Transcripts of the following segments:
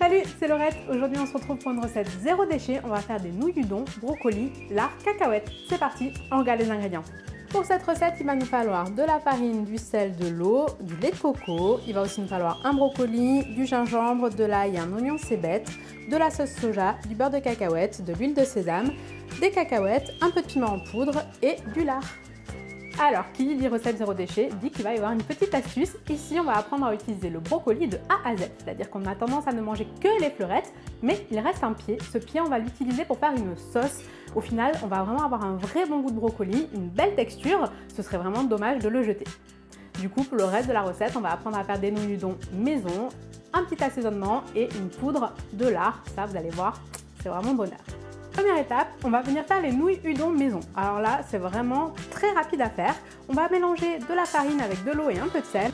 Salut, c'est Laurette. Aujourd'hui, on se retrouve pour une recette zéro déchet. On va faire des nouilles udon, brocolis, lard, cacahuètes. C'est parti, on regarde les ingrédients. Pour cette recette, il va nous falloir de la farine, du sel, de l'eau, du lait de coco. Il va aussi nous falloir un brocoli, du gingembre, de l'ail et un oignon cébette, de la sauce soja, du beurre de cacahuète, de l'huile de sésame, des cacahuètes, un peu de piment en poudre et du lard. Alors, qui dit recette zéro déchet dit qu'il va y avoir une petite astuce. Ici, on va apprendre à utiliser le brocoli de A à Z, c'est-à-dire qu'on a tendance à ne manger que les fleurettes, mais il reste un pied. Ce pied, on va l'utiliser pour faire une sauce. Au final, on va vraiment avoir un vrai bon goût de brocoli, une belle texture. Ce serait vraiment dommage de le jeter. Du coup, pour le reste de la recette, on va apprendre à faire des nouilles udon maison, un petit assaisonnement et une poudre de lard. Ça, vous allez voir, c'est vraiment bonheur. Première étape, on va venir faire les nouilles udon maison. Alors là, c'est vraiment très rapide à faire. On va mélanger de la farine avec de l'eau et un peu de sel.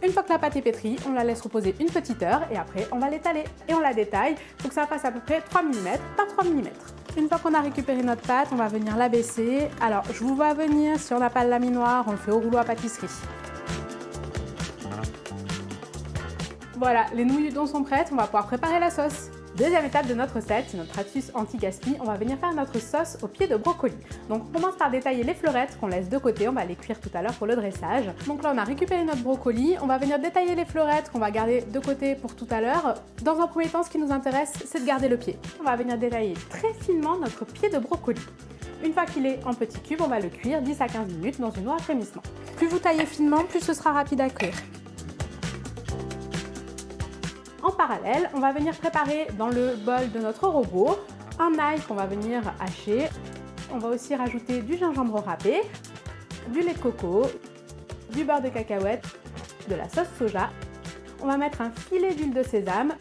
Une fois que la pâte est pétrie, on la laisse reposer une petite heure et après on va l'étaler et on la détaille. Il faut que ça fasse à peu près 3 mm par 3 mm. Une fois qu'on a récupéré notre pâte, on va venir l'abaisser. Alors je vous vois venir, si on n'a pas le laminoir, on le fait au rouleau à pâtisserie. Voilà, les nouilles udon sont prêtes, on va pouvoir préparer la sauce. Deuxième étape de notre recette, c'est notre astuce anti-gaspi. On va venir faire notre sauce au pied de brocoli. Donc on commence par détailler les fleurettes qu'on laisse de côté, on va les cuire tout à l'heure pour le dressage. Donc là on a récupéré notre brocoli, on va venir détailler les fleurettes qu'on va garder de côté pour tout à l'heure. Dans un premier temps, ce qui nous intéresse, c'est de garder le pied. On va venir détailler très finement notre pied de brocoli. Une fois qu'il est en petits cubes, on va le cuire 10 à 15 minutes dans une eau à frémissement. Plus vous taillez finement, plus ce sera rapide à cuire. En parallèle, on va venir préparer dans le bol de notre robot un ail qu'on va venir hacher. On va aussi rajouter du gingembre râpé, du lait de coco, du beurre de cacahuète, de la sauce soja. On va mettre un filet d'huile de sésame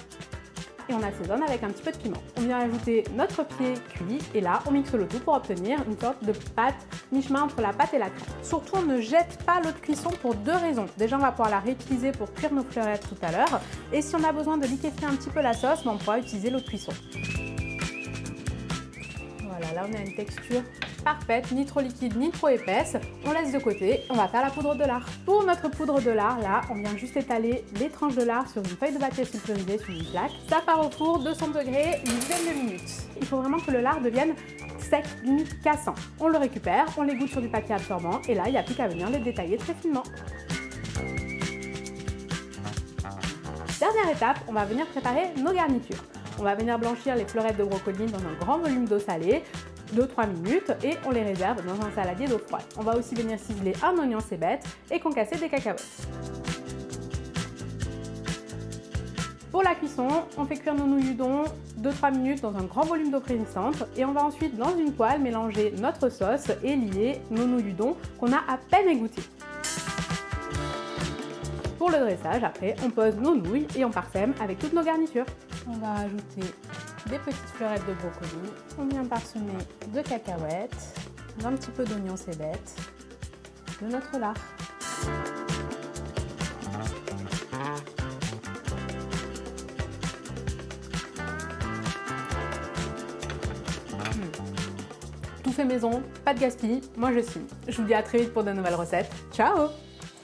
et on assaisonne avec un petit peu de piment. On vient ajouter notre pied cuit et là on mixe le tout pour obtenir une sorte de pâte mi-chemin entre la pâte et la crème. Surtout on ne jette pas l'eau de cuisson pour deux raisons. Déjà on va pouvoir la réutiliser pour cuire nos fleurettes tout à l'heure et si on a besoin de liquéfier un petit peu la sauce, on pourra utiliser l'eau de cuisson. Voilà, là on a une texture parfaite, ni trop liquide ni trop épaisse. On laisse de côté, on va faire la poudre de lard. Pour notre poudre de lard, là, on vient juste étaler les tranches de lard sur une feuille de papier sulfurisé sur une plaque. Ça part au four, 200 degrés, une dizaine de minutes. Il faut vraiment que le lard devienne sec, limite cassant. On le récupère, on l'égoutte sur du papier absorbant et là, il n'y a plus qu'à venir les détailler très finement. Dernière étape, on va venir préparer nos garnitures. On va venir blanchir les fleurettes de brocoli dans un grand volume d'eau salée, 2-3 minutes et on les réserve dans un saladier d'eau froide. On va aussi venir ciseler un oignon cébette et concasser des cacahuètes. Pour la cuisson, on fait cuire nos nouilles udon 2-3 minutes dans un grand volume d'eau frémissante et on va ensuite dans une poêle mélanger notre sauce et lier nos nouilles udon qu'on a à peine égouttées. Pour le dressage, après, on pose nos nouilles et on parsème avec toutes nos garnitures. On va ajouter des petites fleurettes de brocoli, on vient parsemer de cacahuètes, d'un petit peu d'oignon cébette, de notre lard. Tout fait maison, pas de gaspille, moi je signe. Je vous dis à très vite pour de nouvelles recettes. Ciao!